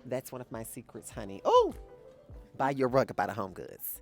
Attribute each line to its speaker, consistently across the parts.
Speaker 1: That's one of my secrets, honey. Oh, buy your rug up out of HomeGoods.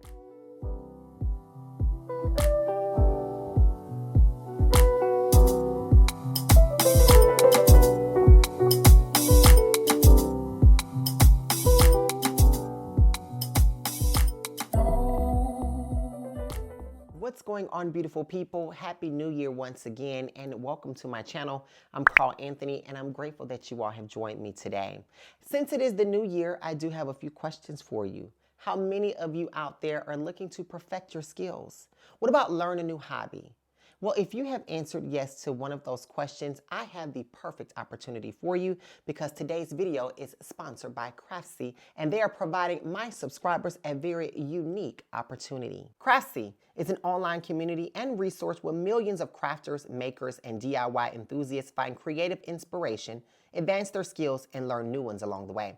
Speaker 1: What's going on, beautiful people? Happy New Year once again, and welcome to my channel. I'm Carl.Anthonii, and I'm grateful that you all have joined me today. Since it is the new year, I do have a few questions for you. How many of you out there are looking to perfect your skills? What about learn a new hobby? Well, if you have answered yes to one of those questions, I have the perfect opportunity for you because today's video is sponsored by Craftsy, and they are providing my subscribers a very unique opportunity. Craftsy is an online community and resource where millions of crafters, makers, and DIY enthusiasts find creative inspiration, advance their skills, and learn new ones along the way.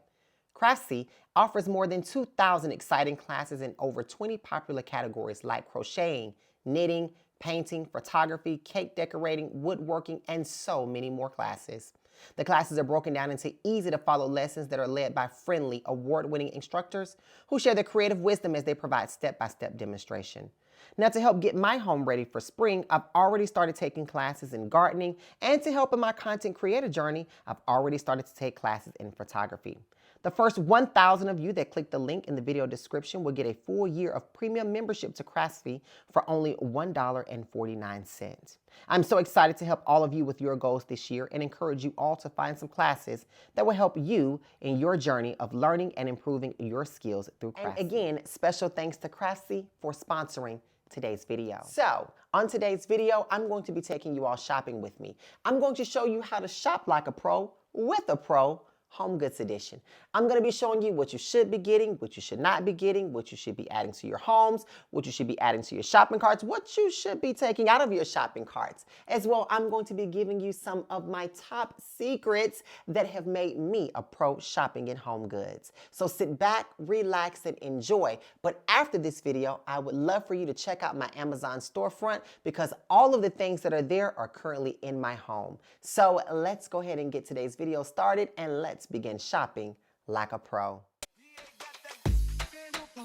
Speaker 1: Craftsy offers more than 2,000 exciting classes in over 20 popular categories like crocheting, knitting, painting, photography, cake decorating, woodworking, and so many more classes. The classes are broken down into easy-to-follow lessons that are led by friendly, award-winning instructors who share their creative wisdom as they provide step-by-step demonstration. Now, to help get my home ready for spring, I've already started taking classes in gardening, and to help in my content creator journey, I've already started to take classes in photography. The first 1,000 of you that click the link in the video description will get a full year of premium membership to Craftsy for only $1.49. I'm so excited to help all of you with your goals this year and encourage you all to find some classes that will help you in your journey of learning and improving your skills through Craftsy. And again, special thanks to Craftsy for sponsoring today's video. So, on today's video, I'm going to be taking you all shopping with me. I'm going to show you how to shop like a pro with a pro, HomeGoods edition. I'm going to be showing you what you should be getting, what you should not be getting, what you should be adding to your homes, what you should be adding to your shopping carts, what you should be taking out of your shopping carts. As well, I'm going to be giving you some of my top secrets that have made me a pro shopping in HomeGoods. So sit back, relax, and enjoy. But after this video, I would love for you to check out my Amazon storefront because all of the things that are there are currently in my home. So let's go ahead and get today's video started, and let's begin shopping like a pro.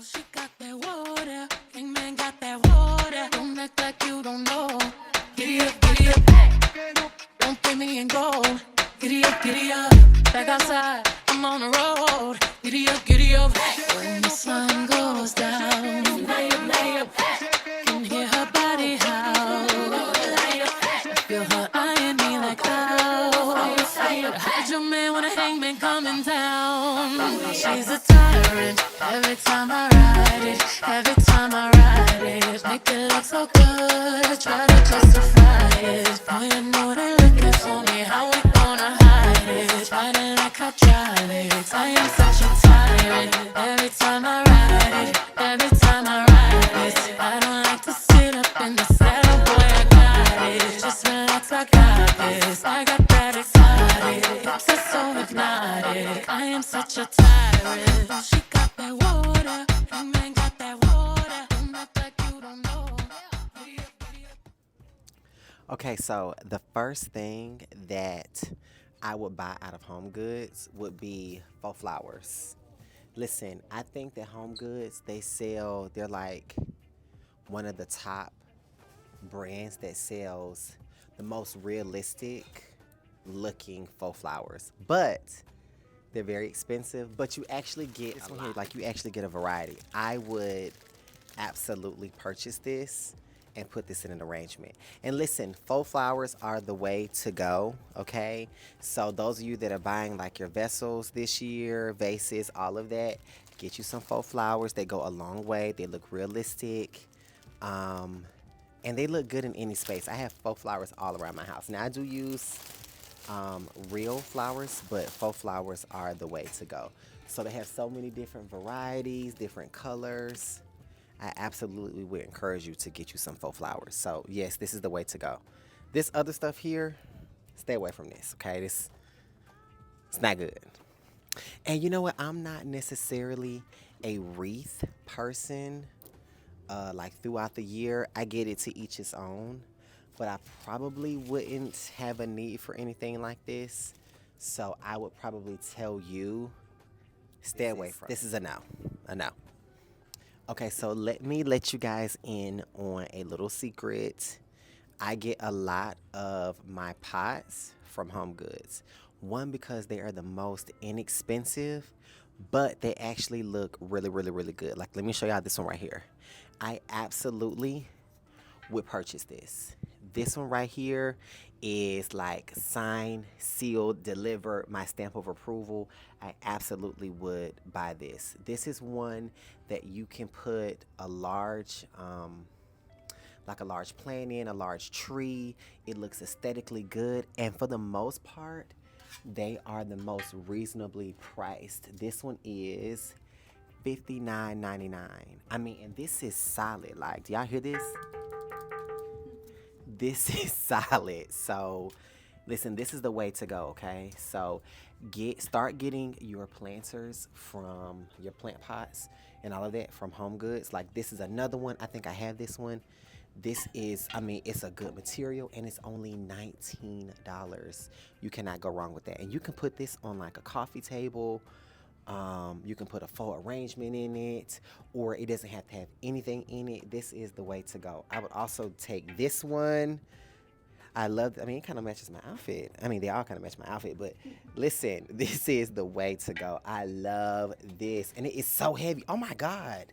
Speaker 2: She got that water, King Man got that water. Don't act like you don't know. Giddy up, giddy up. Don't pay me in gold. Giddy up, giddy up. Back outside, I'm on the road. Giddy up, giddy up. When the sun goes down, lay up, lay up. Can hear her body howl. I feel her eyeing me like how. I heard your man when a hangman coming down. She's a tyrant. Every time I ride it, every time I ride it, make it look so good. Try to justify it. Boy, you know they're looking for me. How we gonna hide it? Riding like I drive it. I am such a tyrant. Every time I ride it, every time I ride it, I don't like to sit up in the saddle. Boy, I got it. Just relax, I got this. I got that excited. Hips are so hypnotic. I am such a tyrant. She got that water, and man got that water. Don't act like you don't know.
Speaker 1: Okay, so the first thing that I would buy out of HomeGoods would be faux flowers. Listen, I think that HomeGoods, they're like one of the top brands that sells the most realistic looking faux flowers, but they're very expensive. But you actually get this one here, like you actually get a variety. I would absolutely purchase this and put this in an arrangement. And listen, faux flowers are the way to go, okay? So those of you that are buying like your vessels this year, vases, all of that, get you some faux flowers. They go a long way. They look realistic. And they look good in any space. I have faux flowers all around my house. Now I do use real flowers, but faux flowers are the way to go. So they have so many different varieties, different colors. I absolutely would encourage you to get you some faux flowers. So yes, this is the way to go. This other stuff here, stay away from this, okay? It's not good. And you know what? I'm not necessarily a wreath person. Like throughout the year, I get it to each its own. But I probably wouldn't have a need for anything like this. So I would probably tell you Stay away from this. Is a no. A no. Okay, so let me let you guys in on a little secret. I get a lot of my pots from HomeGoods. One, because they are the most inexpensive, but they actually look really, really, really good. Like, let me show y'all this one right here. I absolutely would purchase this. This one right here is like signed, sealed, delivered, my stamp of approval. I absolutely would buy this. This is one that you can put a large, like a large plant in, a large tree. It looks aesthetically good, and for the most part, they are the most reasonably priced. This one is $59.99. I mean, and this is solid. Like, do y'all hear this? This is solid. So listen, this is the way to go, okay? So start getting your planters from your plant pots and all of that from HomeGoods. Like, this is another one. I think I have this one. This is, I mean, it's a good material, and it's only $19. You cannot go wrong with that. And you can put this on like a coffee table. You can put a full arrangement in it, or it doesn't have to have anything in it. This is the way to go. I would also take this one. I mean, it kind of matches my outfit. I mean, they all kind of match my outfit, but listen, this is the way to go. I love this, and it is so heavy. Oh my God.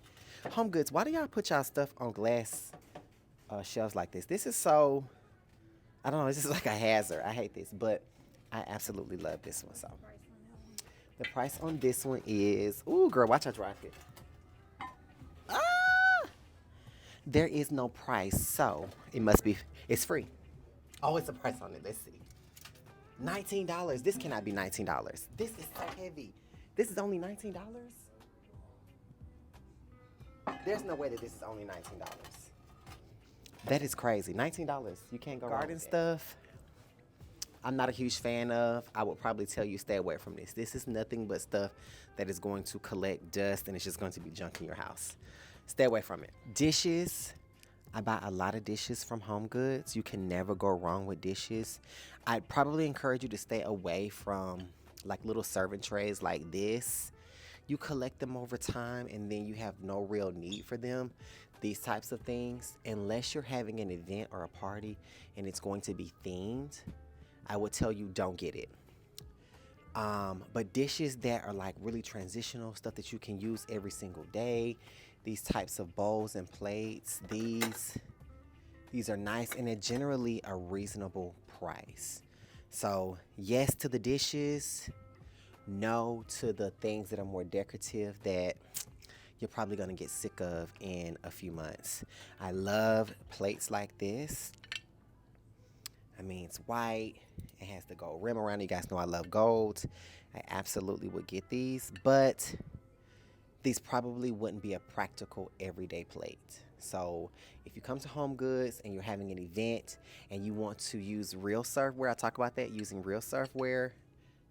Speaker 1: HomeGoods, why do y'all put y'all stuff on glass shelves like this? This is so, I don't know, this is like a hazard. I hate this, but I absolutely love this one. So the price on this one is, ooh, girl, watch her drop it. Ah! There is no price, so it must be, it's free. Oh, it's a price on it. Let's see. $19. This cannot be $19. This is so heavy. This is only $19? There's no way that this is only $19. That is crazy. $19. You can't go garden stuff. I'm not a huge fan of. I would probably tell you stay away from this. This is nothing but stuff that is going to collect dust, and it's just going to be junk in your house. Stay away from it. Dishes. I buy a lot of dishes from HomeGoods. You can never go wrong with dishes. I'd probably encourage you to stay away from like little serving trays like this. You collect them over time, and then you have no real need for them. These types of things, unless you're having an event or a party and it's going to be themed, I would tell you don't get it. But dishes that are like really transitional, stuff that you can use every single day, these types of bowls and plates, these are nice, and they're generally a reasonable price. So yes to the dishes, no to the things that are more decorative that you're probably gonna get sick of in a few months. I love plates like this. I mean, it's white. It has the gold rim around it. You guys know I love gold. I absolutely would get these, but these probably wouldn't be a practical everyday plate. So if you come to HomeGoods and you're having an event and you want to use real surfware, I talk about that, using real surfware,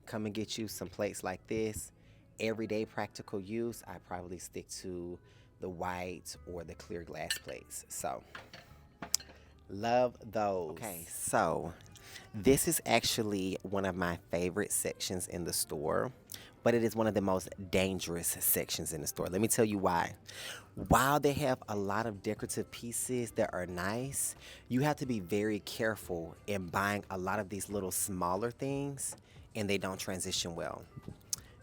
Speaker 1: come and get you some plates like this. Everyday practical use, I probably stick to the white or the clear glass plates. So love those. Okay, so this is actually one of my favorite sections in the store, but it is one of the most dangerous sections in the store. Let me tell you why. While they have a lot of decorative pieces that are nice, you have to be very careful in buying a lot of these little smaller things, and they don't transition well.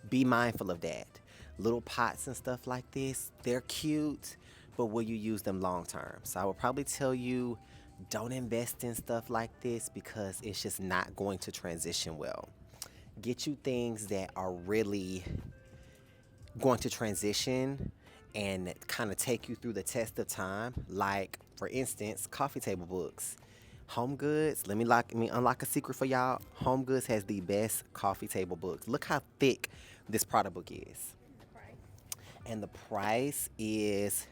Speaker 1: Be mindful of that. Little pots and stuff like this, they're cute, but will you use them long term? So I would probably tell you, don't invest in stuff like this because it's just not going to transition well. Get you things that are really going to transition and kind of take you through the test of time. Like, for instance, coffee table books. HomeGoods, let me unlock a secret for y'all. HomeGoods has the best coffee table books. Look how thick this product book is. And the price is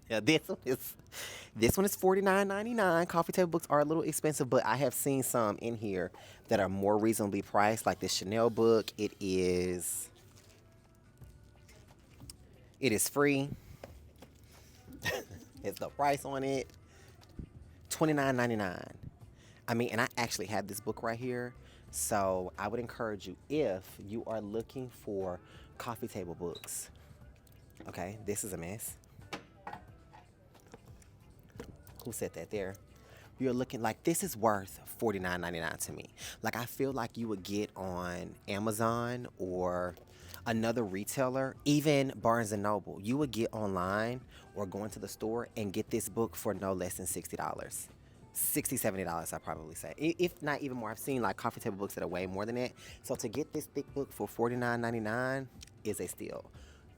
Speaker 1: yeah, this one is $49.99. Coffee table books are a little expensive, but I have seen some in here that are more reasonably priced, like this Chanel book. It is free. It's the price on it. $29.99. I mean, and I actually have this book right here, So I would encourage you, if you are looking for coffee table books. Okay, this is a mess. Who said that there? You're looking like this is worth $49.99 to me. Like I feel like you would get on Amazon or another retailer, even Barnes and Noble. You would get online or go into the store and get this book for no less than $60. $60, $70, I probably say. If not even more. I've seen like coffee table books that are way more than that. So to get this thick book for $49.99 is a steal.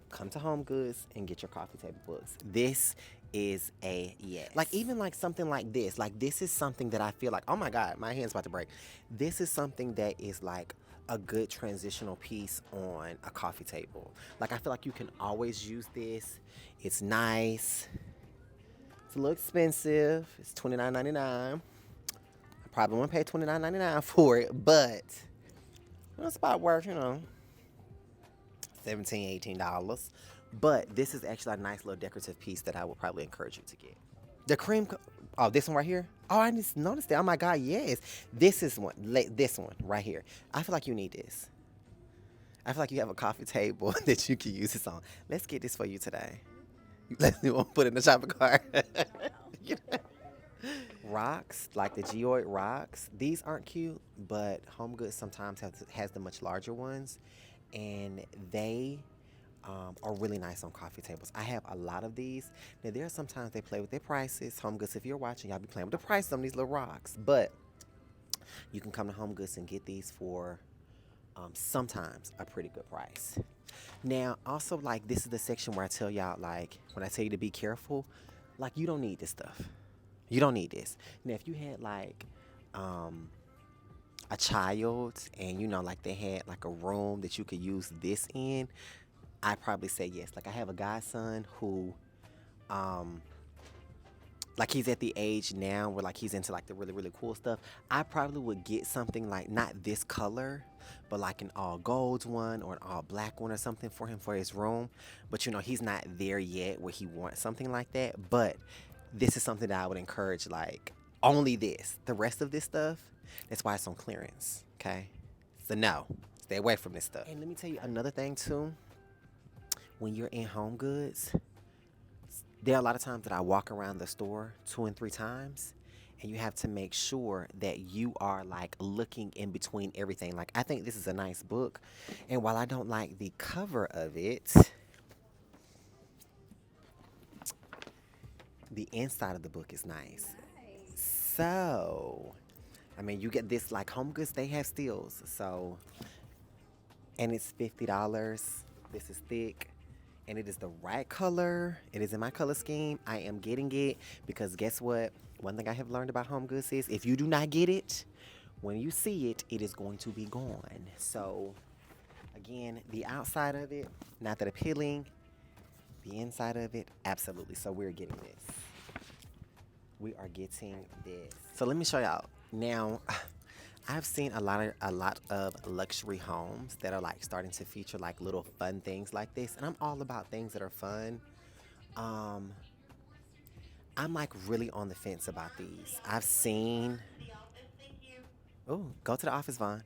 Speaker 1: Come to HomeGoods and get your coffee table books. This is a yes. Like even like something like this. Like this is something that I feel like, oh my God, my hand's about to break. This is something that is like a good transitional piece on a coffee table. Like I feel like you can always use this. It's nice. It's a little expensive. It's $29.99. I probably won't pay $29.99 for it, but it's about worth, $17, $18. But this is actually a nice little decorative piece that I would probably encourage you to get. The cream, oh, this one right here? Oh, I just noticed that. Oh my God, yes. This one right here. I feel like you need this. I feel like you have a coffee table that you can use this on. Let's get this for you today. Let's put it in the shopping cart. Rocks, like the geoid rocks. These aren't cute, but HomeGoods sometimes has the much larger ones. And they are really nice on coffee tables. I have a lot of these. Now, there are sometimes they play with their prices. HomeGoods, if you're watching, y'all be playing with the prices on these little rocks. But you can come to HomeGoods and get these for sometimes a pretty good price. Now, also, like, this is the section where I tell y'all, like, when I tell you to be careful, like, you don't need this stuff. You don't need this. Now, if you had, like, a child and, like, they had, like, a room that you could use this in, I'd probably say yes. Like, I have a godson who, like, he's at the age now where, like, he's into, like, the really, really cool stuff. I probably would get something, like, not this color, but, like, an all gold one or an all black one or something for him for his room. But, he's not there yet where he wants something like that. But this is something that I would encourage, like, only this. The rest of this stuff, that's why it's on clearance, okay? So, no. Stay away from this stuff. And let me tell you another thing, too. When you're in HomeGoods, there are a lot of times that I walk around the store 2 and 3 times, and you have to make sure that you are, like, looking in between everything. Like, I think this is a nice book, and while I don't like the cover of it, the inside of the book is nice. So, I mean, you get this, like, HomeGoods, they have steals. So, and it's $50. This is thick. And it is the right color. It is in my color scheme. I am getting it because guess what? One thing I have learned about HomeGoods is if you do not get it, when you see it, it is going to be gone. So, again, the outside of it, not that appealing. The inside of it, absolutely. So we're getting this. We are getting this. So let me show y'all. Now, I've seen a lot of luxury homes that are like starting to feature like little fun things like this, and I'm all about things that are fun. I'm like really on the fence about these. I've seen. Oh, go to the office, Vaughn.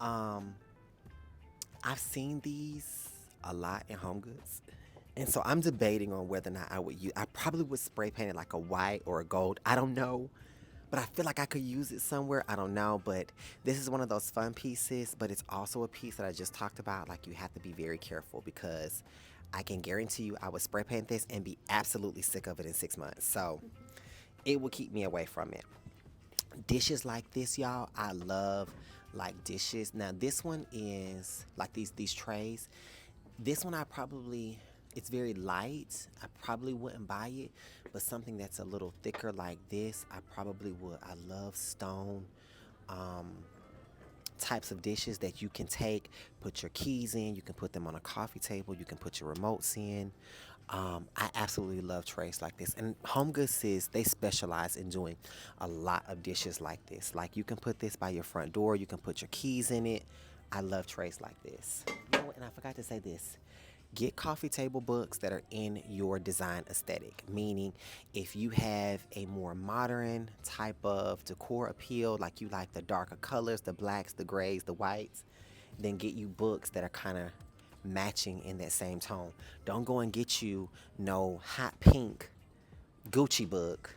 Speaker 1: I've seen these a lot in HomeGoods, and so I'm debating on whether or not I would use. I probably would spray paint it like a white or a gold. I don't know. But I feel like I could use it somewhere. I don't know. But this is one of those fun pieces. But it's also a piece that I just talked about. Like, you have to be very careful because I can guarantee you I would spray paint this and be absolutely sick of it in 6 months. So it will keep me away from it. Dishes like this, y'all, I love, like, dishes. Now, this one is, like, these trays. This one it's very light. I probably wouldn't buy it, but something that's a little thicker like this, I probably would. I love stone types of dishes that you can take, put your keys in. You can put them on a coffee table. You can put your remotes in. I absolutely love trays like this. And HomeGoods they specialize in doing a lot of dishes like this. Like, you can put this by your front door. You can put your keys in it. I love trays like this. And I forgot to say this. get coffee table books that are in your design aesthetic. Meaning, if you have a more modern type of decor appeal, like you like the darker colors, the blacks, the grays, the whites, then get you books that are kind of matching in that same tone. Don't go and get you no hot pink Gucci book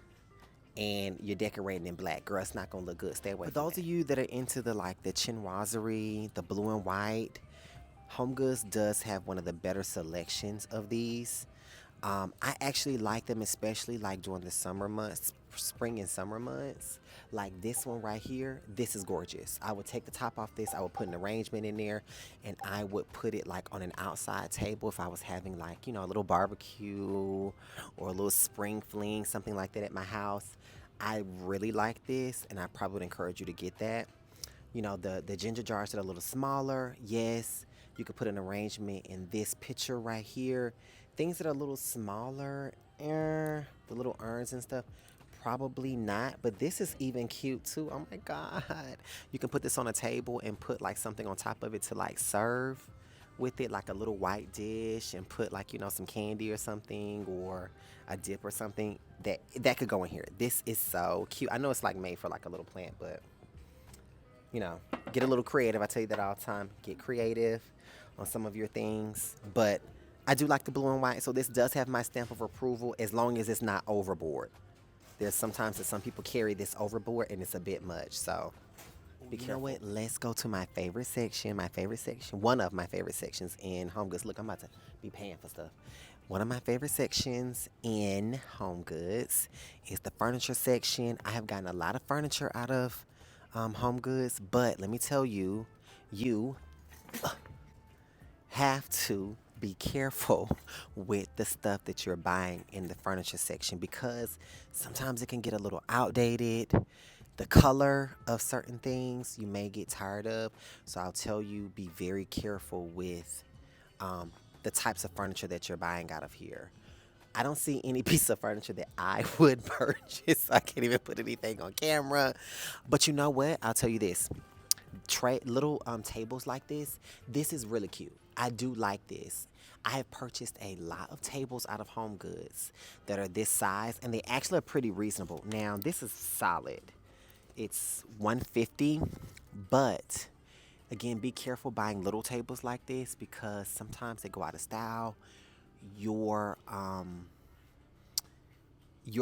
Speaker 1: and you're decorating in black. Girl, it's not gonna look good. Stay away. For those of you that are into the chinoiserie, the blue and white, HomeGoods does have one of the better selections of these. I actually like them, especially like during the summer months, spring and summer months. Like this one right here, this is gorgeous. I would take the top off this, I would put an arrangement in there, and I would put it like on an outside table if I was having like, a little barbecue or a little spring fling, something like that at my house. I really like this, and I probably would encourage you to get that. The ginger jars that are a little smaller, yes. You could put an arrangement in this picture right here. Things that are a little smaller, the little urns and stuff, probably not. But this is even cute too. Oh my God. You can put this on a table and put like something on top of it to like serve with it, like a little white dish, and put like, some candy or something, or a dip or something. That could go in here. This is so cute. I know it's like made for like a little plant, but get a little creative. I tell you that all the time. Get creative on some of your things. But I do like the blue and white, so this does have my stamp of approval as long as it's not overboard. There's sometimes that some people carry this overboard and it's a bit much, so be careful. You know what? Let's go to my favorite section. One of my favorite sections in HomeGoods. Look, I'm about to be paying for stuff. One of my favorite sections in HomeGoods is the furniture section. I have gotten a lot of furniture out of HomeGoods, but let me tell you, you have to be careful with the stuff that you're buying in the furniture section, because sometimes it can get a little outdated. The color of certain things you may get tired of. So I'll tell you, be very careful with the types of furniture that you're buying out of here. I don't see any piece of furniture that I would purchase. I can't even put anything on camera. But you know what? I'll tell you this. Little tables like this is really cute. I do like this. I have purchased a lot of tables out of HomeGoods that are this size, and they actually are pretty reasonable. Now, this is solid. It's $150, but again, be careful buying little tables like this, because sometimes they go out of style. Your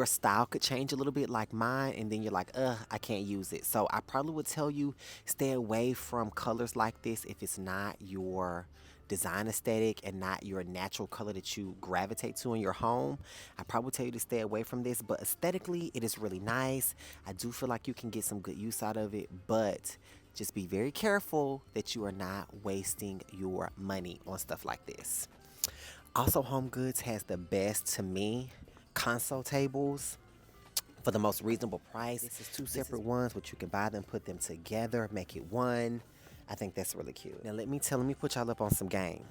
Speaker 1: style could change a little bit, like mine, and then you're like, I can't use it. So I probably would tell you, stay away from colors like this if it's not your design aesthetic and not your natural color that you gravitate to in your home. I probably tell you to stay away from this, but aesthetically it is really nice. I do feel like you can get some good use out of it, but just be very careful that you are not wasting your money on stuff like this. Also, HomeGoods has the best, to me, console tables for the most reasonable price. This is two separate ones, but you can buy them, put them together, make it one. I think that's really cute. Now let me put y'all up on some game.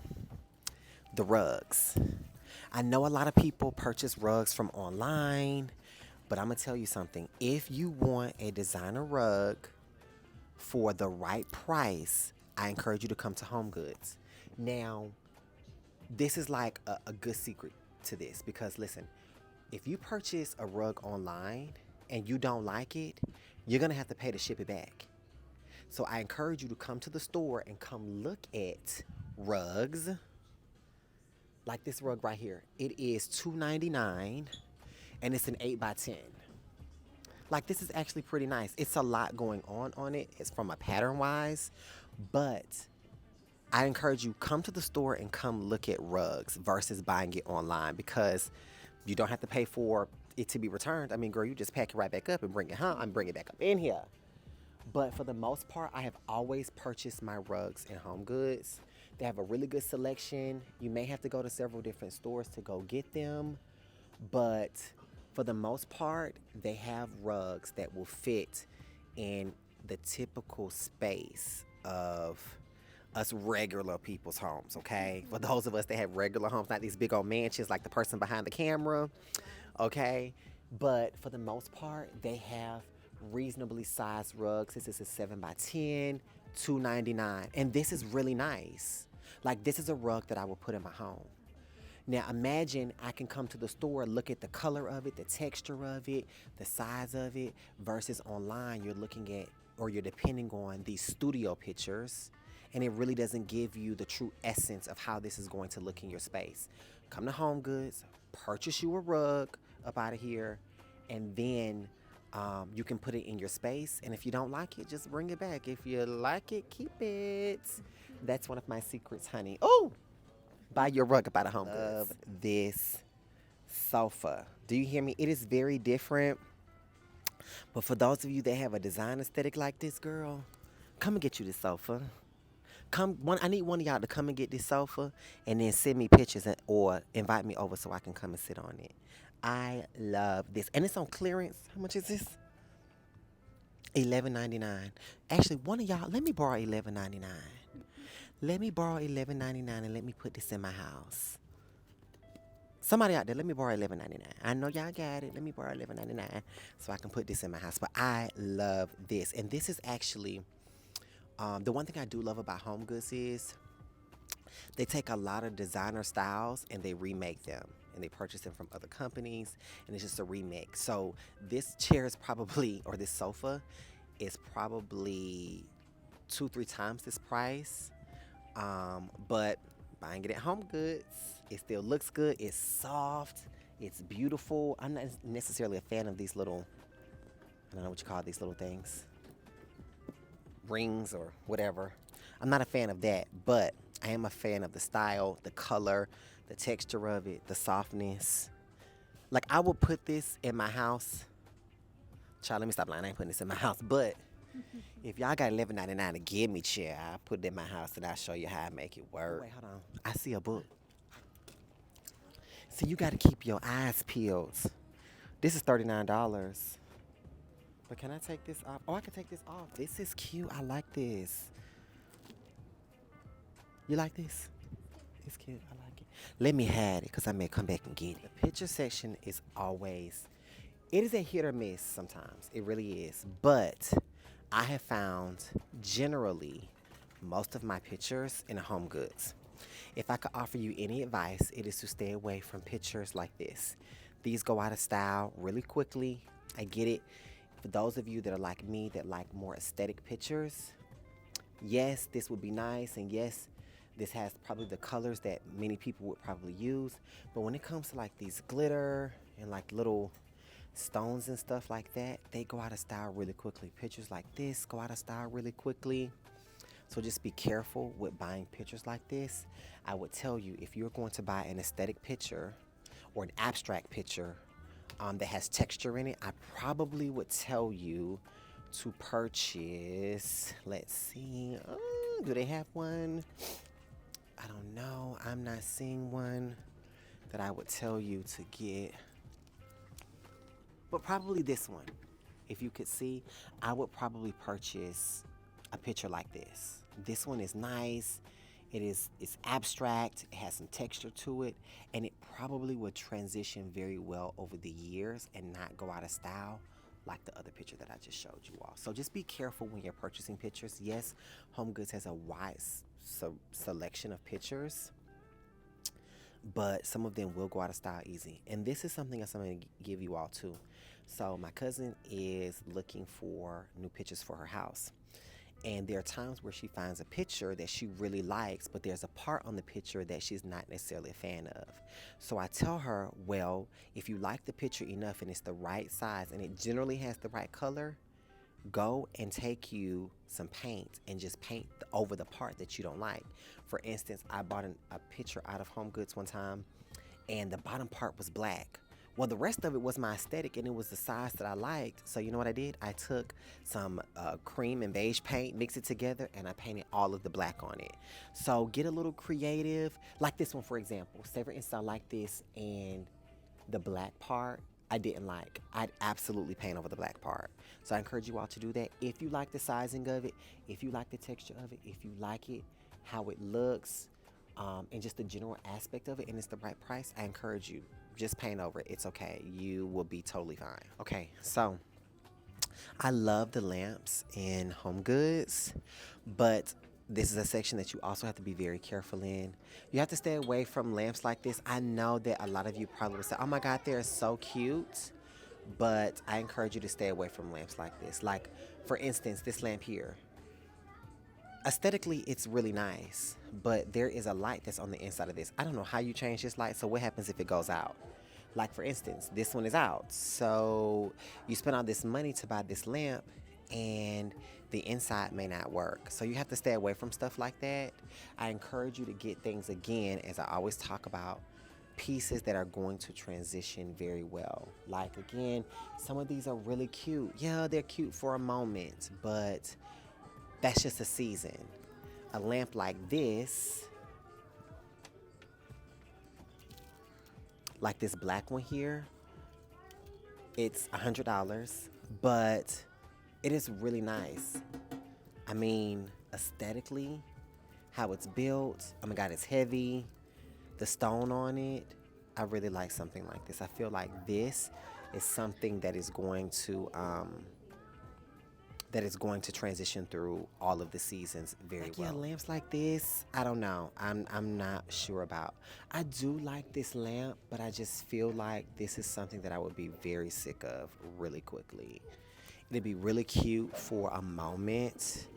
Speaker 1: The rugs. I know a lot of people purchase rugs from online, but I'm gonna tell you something. If you want a designer rug for the right price, I encourage you to come to HomeGoods. Now, this is like a good secret to this, because listen, if you purchase a rug online and you don't like it, you're gonna have to pay to ship it back. So I encourage you to come to the store and come look at rugs. Like this rug right here. It is $2.99 and it's an 8x10. Like, this is actually pretty nice. It's a lot going on it. It's from a pattern wise, but I encourage you, come to the store and come look at rugs versus buying it online, because you don't have to pay for it to be returned. I mean, girl, you just pack it right back up and bring it home and bring it back up in here. But for the most part, I have always purchased my rugs in HomeGoods. They have a really good selection. You may have to go to several different stores to go get them, but for the most part, they have rugs that will fit in the typical space of us regular people's homes, okay? For those of us that have regular homes, not these big old mansions like the person behind the camera, okay? But for the most part, they have reasonably sized rugs. This is a 7x10, $2.99, and this is really nice. Like this is a rug that I will put in my home. Now imagine I can come to the store, look at the color of it, the texture of it, the size of it, versus online you're looking at or you're depending on these studio pictures, and it really doesn't give you the true essence of how this is going to look in your space. Come to HomeGoods, purchase you a rug up out of here, and then you can put it in your space. And if you don't like it, just bring it back. If you like it, keep it. That's one of my secrets, honey. Oh, buy your rug up out of HomeGoods. Love this sofa. Do you hear me? It is very different. But for those of you that have a design aesthetic like this, girl, come and get you this sofa. I need one of y'all to come and get this sofa and then send me pictures or invite me over so I can come and sit on it. I love this. And it's on clearance. How much is this? $11.99. Actually, one of y'all, let me borrow $11.99. Let me borrow $11.99 and let me put this in my house. Somebody out there, let me borrow $11.99. I know y'all got it. Let me borrow $11.99 so I can put this in my house. But I love this. And this is actually, the one thing I do love about HomeGoods is they take a lot of designer styles and they remake them. And they purchase them from other companies. And it's just a remake. So this chair is probably, or this sofa is probably 2-3 times this price. But buying it at HomeGoods, it still looks good. It's soft. It's beautiful. I'm not necessarily a fan of these little, I don't know what you call these little things, rings or whatever. I'm not a fan of that, but I am a fan of the style, the color, the texture of it, the softness. Like I will put this in my house. Child, let me stop lying. I ain't putting this in my house, but if y'all got $11.99 to give me chair, I'll put it in my house and I'll show you how I make it work. Wait, hold on. I see a book. See, you got to keep your eyes peeled. This is $39. But can I take this off? Oh, I can take this off. This is cute. I like this. You like this? It's cute. I like it. Let me have it because I may come back and get it. The picture section is always, it is a hit or miss sometimes. It really is. But I have found generally most of my pictures in HomeGoods. If I could offer you any advice, it is to stay away from pictures like this. These go out of style really quickly. I get it. For those of you that are like me, that like more aesthetic pictures, yes, this would be nice. And yes, this has probably the colors that many people would probably use. But when it comes to like these glitter and like little stones and stuff like that, they go out of style really quickly. Pictures like this go out of style really quickly. So just be careful with buying pictures like this. I would tell you, if you're going to buy an aesthetic picture or an abstract picture that has texture in it, I probably would tell you to purchase, let's see, do they have one? I don't know. I'm not seeing one that I would tell you to get. But probably this one. If you could see, I would probably purchase a picture like this. This one is nice. It's abstract. It has some texture to it. And it probably would transition very well over the years and not go out of style like the other picture that I just showed you all. So just be careful when you're purchasing pictures. Yes, HomeGoods has a wide selection of pictures, but some of them will go out of style easy. And this is something else I'm going to give you all too. So my cousin is looking for new pictures for her house. And there are times where she finds a picture that she really likes, but there's a part on the picture that she's not necessarily a fan of. So I tell her, well, if you like the picture enough and it's the right size and it generally has the right color, go and take you some paint and just paint over the part that you don't like. For instance, I bought a picture out of HomeGoods one time and the bottom part was black. Well, the rest of it was my aesthetic and it was the size that I liked. So you know what I did? I took some cream and beige paint, mixed it together, and I painted all of the black on it. So get a little creative. Like this one, for example. Say for instance, I like this and the black part I didn't like. I'd absolutely paint over the black part. So I encourage you all to do that. If you like the sizing of it, if you like the texture of it, if you like it, how it looks, and just the general aspect of it, and it's the right price, I encourage you. Just paint over it. It's okay. You will be totally fine. Okay, so I love the lamps in HomeGoods, but This is a section that you also have to be very careful in. You have to stay away from lamps like this. I know that a lot of you probably would say, oh my God, they're so cute. But I encourage you to stay away from lamps like this. Like, for instance, this lamp here. Aesthetically, it's really nice, but there is a light that's on the inside of this. I don't know how you change this light, so what happens if it goes out? Like, for instance, this one is out. So you spend all this money to buy this lamp, and the inside may not work. So you have to stay away from stuff like that. I encourage you to get things, again, as I always talk about, pieces that are going to transition very well. Like, again, some of these are really cute. Yeah, they're cute for a moment, but that's just a season. A lamp like this, like this black one here, it's $100, but it is really nice. I mean, aesthetically, how it's built, oh my God, it's heavy. The stone on it, I really like something like this. I feel like this is something that is going to transition through all of the seasons very well. Yeah, lamps like this, I don't know. I'm not sure about. I do like this lamp, but I just feel like this is something that I would be very sick of really quickly. It'd be really cute for a moment,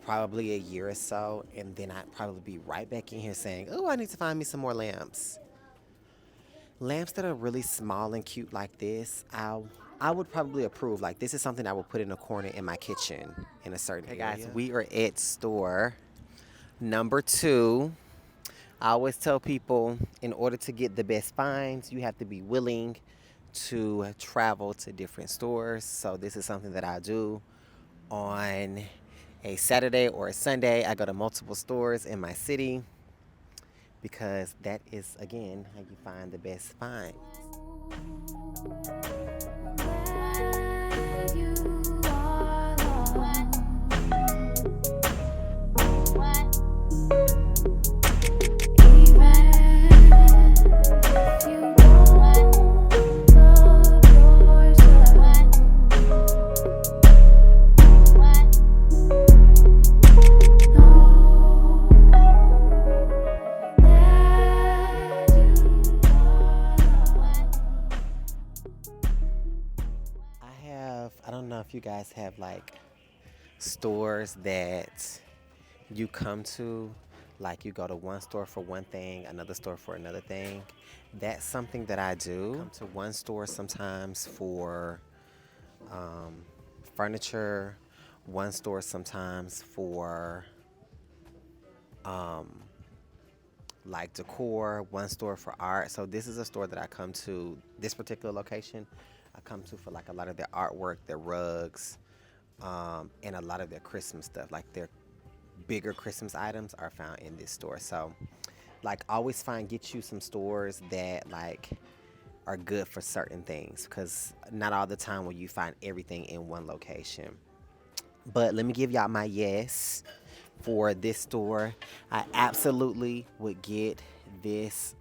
Speaker 1: probably a year or so, and then I'd probably be right back in here saying, oh, I need to find me some more lamps. Lamps that are really small and cute like this, I would probably approve. Like, this is something I would put in a corner in my kitchen in a certain area. Hey guys, we are at store number 2. I always tell people, in order to get the best finds, you have to be willing to travel to different stores. So this is something that I do on a Saturday or a Sunday. I go to multiple stores in my city because that is, again, how you find the best finds. I don't know if you guys have like stores that you come to, like you go to one store for one thing, another store for another thing. That's something that I do. Come to one store sometimes for furniture, one store sometimes for like decor, one store for art. So this is a store that I come to, this particular location I come to for like a lot of their artwork, their rugs, and a lot of their Christmas stuff. Like their bigger Christmas items are found in this store. So like always get you some stores that like are good for certain things, because not all the time will you find everything in one location. But let me give y'all my yes for this store. I absolutely would get this,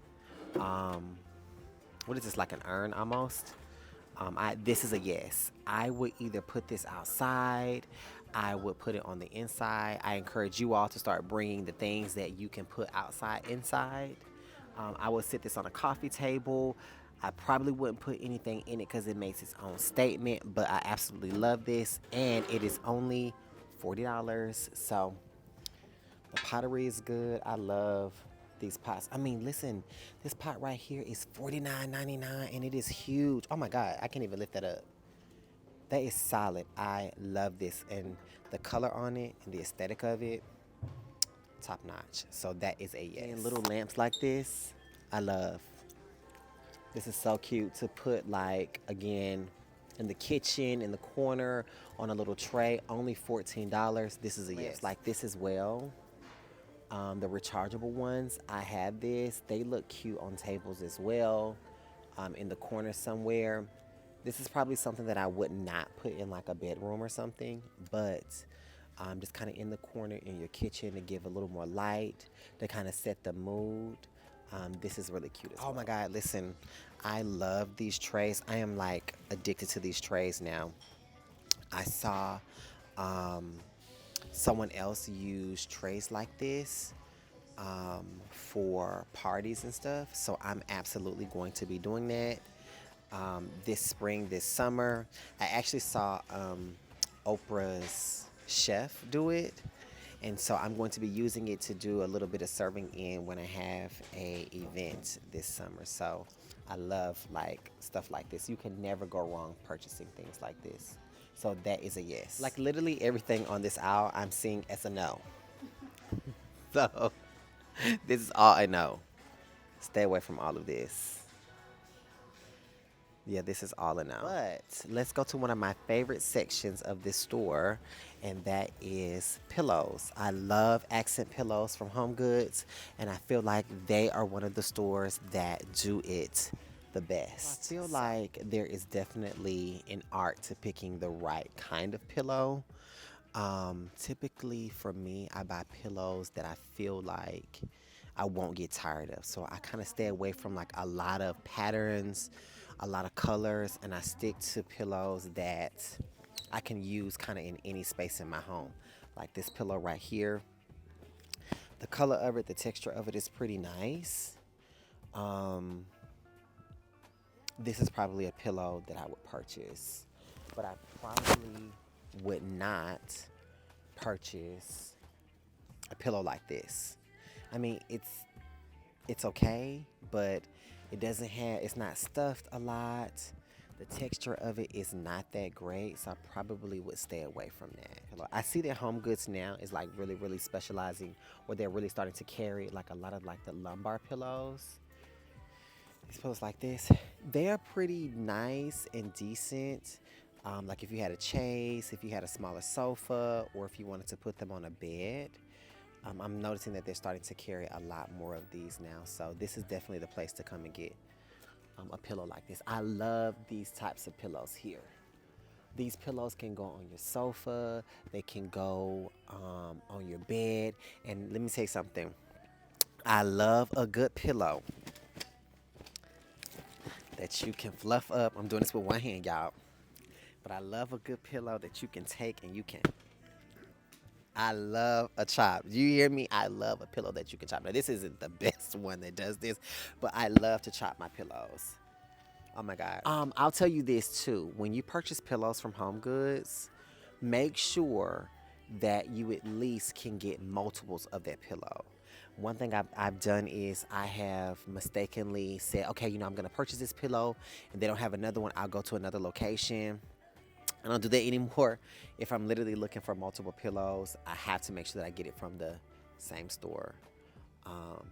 Speaker 1: what is this, like an urn almost? This is a yes. I would either put this outside, I would put it on the inside. I encourage you all to start bringing the things that you can put outside inside. I would sit this on a coffee table. I probably wouldn't put anything in it because it makes its own statement, but I absolutely love this, and it is only $40. So the pottery is good. I love these pots. I mean, listen, this pot right here is $49.99 and it is huge. Oh my God, I can't even lift that up. That is solid. I love this, and the color on it and the aesthetic of it, top notch. So that is a yes. And little lamps like this, I love. This is so cute to put, like, again, in the kitchen, in the corner, on a little tray. Only $14. This is a yes. Like this as well. The rechargeable ones, I have this. They look cute on tables as well, in the corner somewhere. This is probably something that I would not put in like a bedroom or something, but just kind of in the corner in your kitchen to give a little more light, to kind of set the mood. This is really cute as well. Oh my God, listen, I love these trays. I am like addicted to these trays now. I saw someone else used trays like this for parties and stuff. So I'm absolutely going to be doing that this spring, this summer. I actually saw Oprah's chef do it. And so I'm going to be using it to do a little bit of serving in when I have a event this summer. So I love like stuff like this. You can never go wrong purchasing things like this. So that is a yes. Like literally everything on this aisle I'm seeing as a no. So this is all I know. Stay away from all of this. Yeah, this is all I know. But let's go to one of my favorite sections of this store, and that is pillows. I love accent pillows from HomeGoods, and I feel like they are one of the stores that do it the best. I feel like there is definitely an art to picking the right kind of pillow. Typically for me, I buy pillows that I feel like I won't get tired of. So I kind of stay away from like a lot of patterns, a lot of colors, and I stick to pillows that I can use kind of in any space in my home. Like this pillow right here. The color of it, the texture of it is pretty nice. This is probably a pillow that I would purchase, but I probably would not purchase a pillow like this. I mean, it's okay, but it's not stuffed a lot. The texture of it is not that great, so I probably would stay away from that. I see that HomeGoods now is like really, really specializing, or they're really starting to carry like a lot of like the lumbar pillows. These pillows like this, they're pretty nice and decent. Like if you had a chase, if you had a smaller sofa, or if you wanted to put them on a bed. I'm noticing that they're starting to carry a lot more of these now. So this is definitely the place to come and get a pillow like this. I love these types of pillows here. These pillows can go on your sofa. They can go on your bed. And let me tell you something. I love a good pillow that you can fluff up. I'm doing this with one hand, y'all. But I love a good pillow that you can take and you can. I love a chop. You hear me? I love a pillow that you can chop. Now, this isn't the best one that does this, but I love to chop my pillows. Oh my God. I'll tell you this too. When you purchase pillows from HomeGoods, make sure that you at least can get multiples of that pillow. One thing I've done is I have mistakenly said, okay, I'm going to purchase this pillow, and they don't have another one. I'll go to another location. I don't do that anymore. If I'm literally looking for multiple pillows, I have to make sure that I get it from the same store,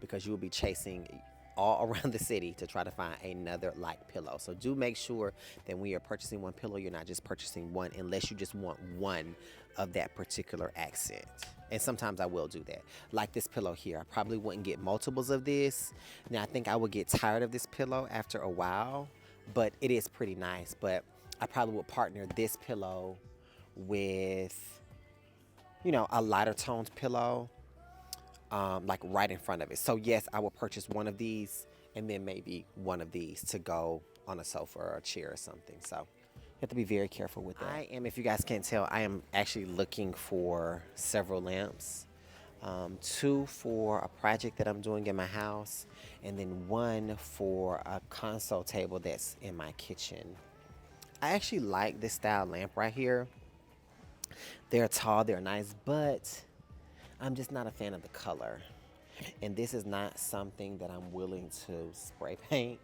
Speaker 1: because you will be chasing all around the city to try to find another like pillow. So do make sure that when you're purchasing one pillow, you're not just purchasing one unless you just want one of that particular accent. And sometimes I will do that. Like this pillow here, I probably wouldn't get multiples of this. Now I think I would get tired of this pillow after a while, but it is pretty nice. But I probably would partner this pillow with, a lighter toned pillow, like right in front of it. So yes, I will purchase one of these and then maybe one of these to go on a sofa or a chair or something. So you have to be very careful with that. If you guys can't tell, I am actually looking for several lamps. 2 for a project that I'm doing in my house, and then 1 for a console table that's in my kitchen. I actually like this style lamp right here. They're tall, they're nice, but I'm just not a fan of the color. And this is not something that I'm willing to spray paint.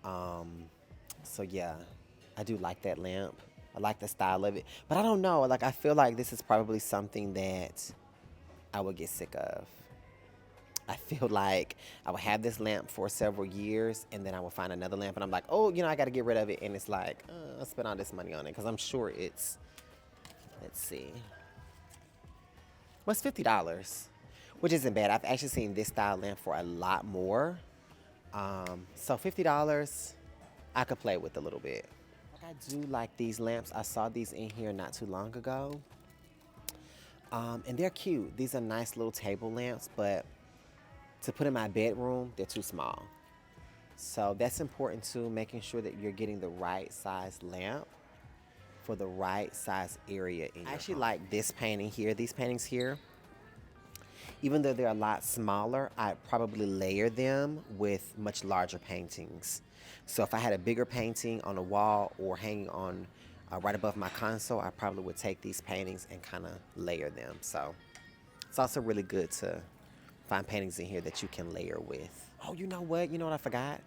Speaker 1: So yeah, I do like that lamp. I like the style of it. But I don't know, like I feel like this is probably something that I would get sick of. I feel like I would have this lamp for several years, and then I will find another lamp, and I'm like, oh, I got to get rid of it. And it's like, I'll spend all this money on it, because I'm sure it's, let's see. Well, it's $50, which isn't bad. I've actually seen this style lamp for a lot more. So $50, I could play with a little bit. I do like these lamps. I saw these in here not too long ago. And they're cute. These are nice little table lamps, but to put in my bedroom, they're too small. So that's important too, making sure that you're getting the right size lamp for the right size area in your home. I actually like this painting here, these paintings here. Even though they're a lot smaller, I'd probably layer them with much larger paintings. So if I had a bigger painting on a wall or hanging on right above my console, I probably would take these paintings and kind of layer them. So it's also really good to find paintings in here that you can layer with. Oh, you know what? You know what I forgot?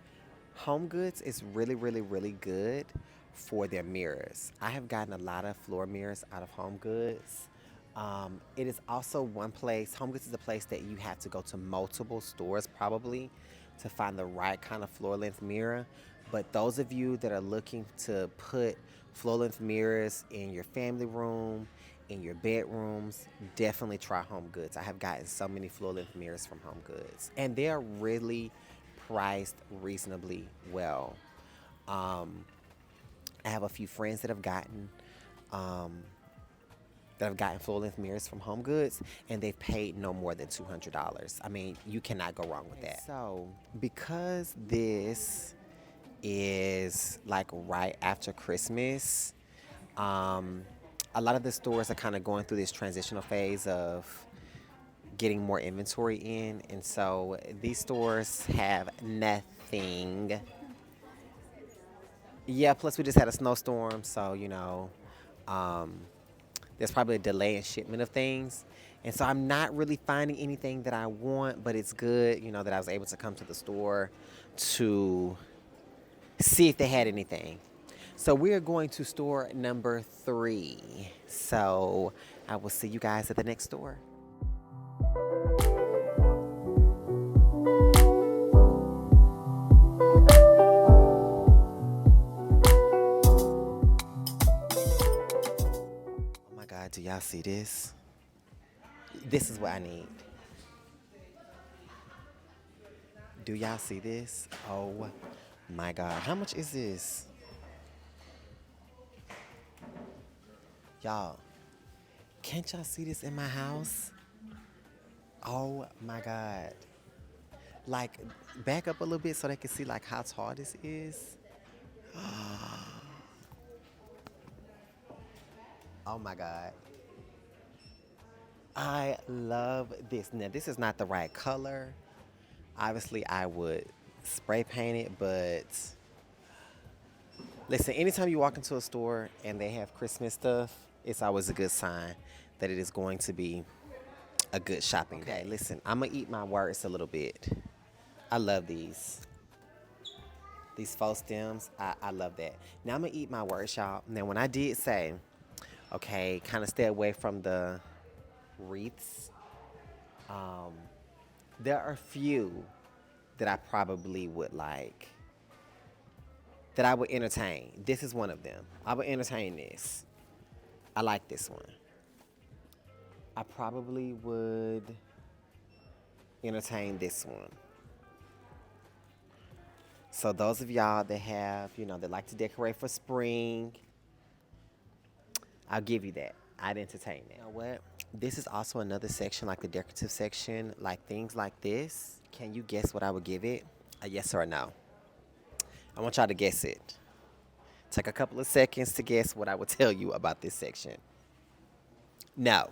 Speaker 1: HomeGoods is really, really, really good for their mirrors. I have gotten a lot of floor mirrors out of HomeGoods. It is also one place, HomeGoods is a place that you have to go to multiple stores probably to find the right kind of floor length mirror. But those of you that are looking to put floor length mirrors in your family room, in your bedrooms, definitely try HomeGoods. I have gotten so many floor length mirrors from HomeGoods, and they are really priced reasonably well. I have a few friends that have gotten floor length mirrors from HomeGoods, and they've paid no more than $200. I mean, you cannot go wrong with that. So, because this is like right after Christmas, a lot of the stores are kind of going through this transitional phase of getting more inventory in, and so these stores have nothing. Yeah, plus we just had a snowstorm, so there's probably a delay in shipment of things, and so I'm not really finding anything that I want, but it's good, that I was able to come to the store to see if they had anything. So we're going to store number 3. So I will see you guys at the next store. Oh my God, do y'all see this? This is what I need. Do y'all see this? Oh my God, how much is this? Y'all, can't y'all see this in my house? Oh my God. Like, back up a little bit so they can see like how tall this is. Oh my God. I love this. Now, this is not the right color. Obviously, I would spray paint it, but listen, anytime you walk into a store and they have Christmas stuff, it's always a good sign that it is going to be a good shopping day. Listen, I'm going to eat my words a little bit. I love these. These faux stems, I love that. Now I'm going to eat my words, y'all. Now, when I did say, okay, kind of stay away from the wreaths, there are a few that I probably would like, that I would entertain. This is one of them. I would entertain this. I like this one. I probably would entertain this one. So those of y'all that have, that like to decorate for spring, I'll give you that. I'd entertain that. You know what? This is also another section, like the decorative section, like things like this. Can you guess what I would give it? A yes or a no? I want y'all to guess it. Take a couple of seconds to guess what I would tell you about this section. No.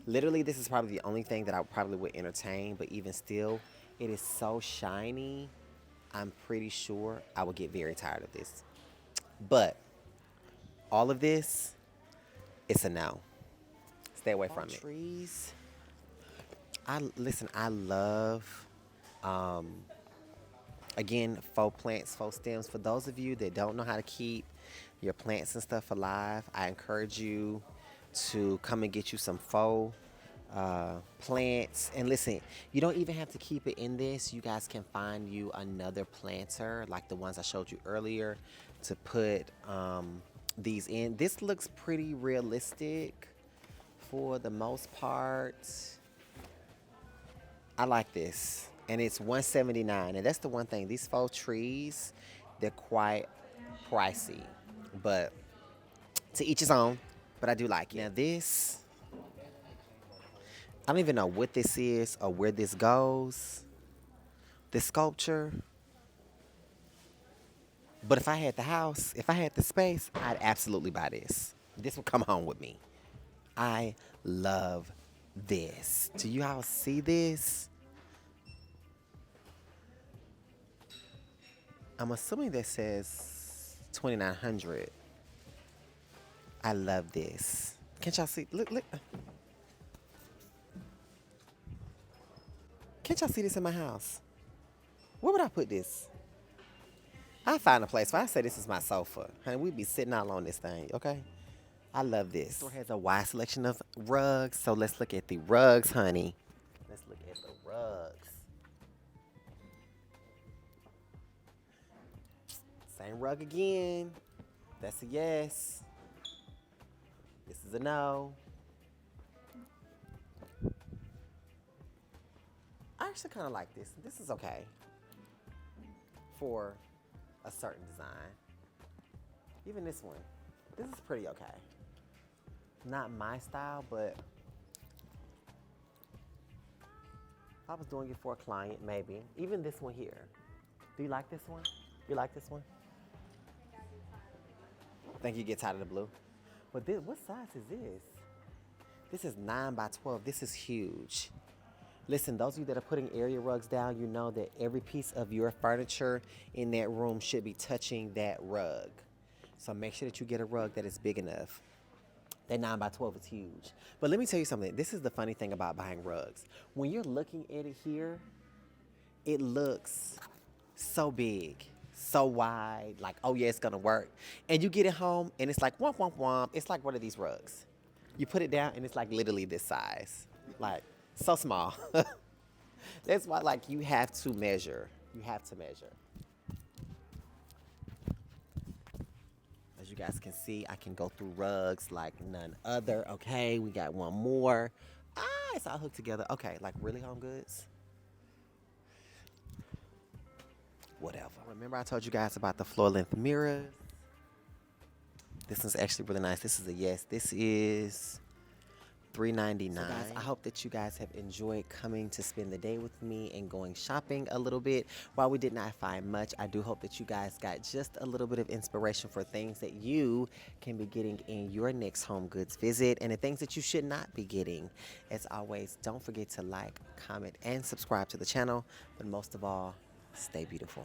Speaker 1: Literally, this is probably the only thing that I probably would entertain, but even still, it is so shiny, I'm pretty sure I would get very tired of this. But all of this, it's a no. Stay away from it. Trees. I love, again, faux plants, faux stems. For those of you that don't know how to keep your plants and stuff alive, I encourage you to come and get you some faux plants. And listen, you don't even have to keep it in this. You guys can find you another planter like the ones I showed you earlier to put these in. This looks pretty realistic for the most part. I like this, and it's $179. And that's the one thing, these faux trees, they're quite pricey, but to each his own. But I do like it. Now this, I don't even know what this is or where this goes. This sculpture, But if I had the house, if I had the space, I'd absolutely buy this. This will come home with me. I love this. Do you all see this? I'm assuming that says 2,900. I love this. Can't y'all see? Look, look. Can't y'all see this in my house? Where would I put this? I find a place. If I say this is my sofa, honey, we'd be sitting all on this thing, okay? I love this. The store has a wide selection of rugs, so let's look at the rugs, honey. Let's look at the rugs. Same rug again. That's a yes. This is a no. I actually kind of like this. This is okay for a certain design. Even this one. This is pretty okay. Not my style, but if I was doing it for a client, maybe. Even this one here. Do you like this one? You like this one? Think you get tired of the blue? But this, what size is this? This is 9 by 12. This is huge. Listen, those of you that are putting area rugs down, you know that every piece of your furniture in that room should be touching that rug. So make sure that you get a rug that is big enough. That 9 by 12 is huge. But let me tell you something. This is the funny thing about buying rugs. When you're looking at it here, it looks so big, so wide, like, oh yeah, it's gonna work. And you get it home and it's like, womp, womp, womp. It's like one of these rugs. You put it down and it's like literally this size. Like, so small. That's why, like, you have to measure. You have to measure. As you guys can see, I can go through rugs like none other. Okay, we got one more. Ah, it's all hooked together. Okay, like really, HomeGoods? Whatever. Remember I told you guys about the floor length mirrors? This one's actually really nice. This is a yes. This is $3.99. So guys, I hope that you guys have enjoyed coming to spend the day with me and going shopping a little bit. While we did not find much, I do hope that you guys got just a little bit of inspiration for things that you can be getting in your next HomeGoods visit and the things that you should not be getting. As always, don't forget to like, comment, and subscribe to the channel. But most of all, stay beautiful.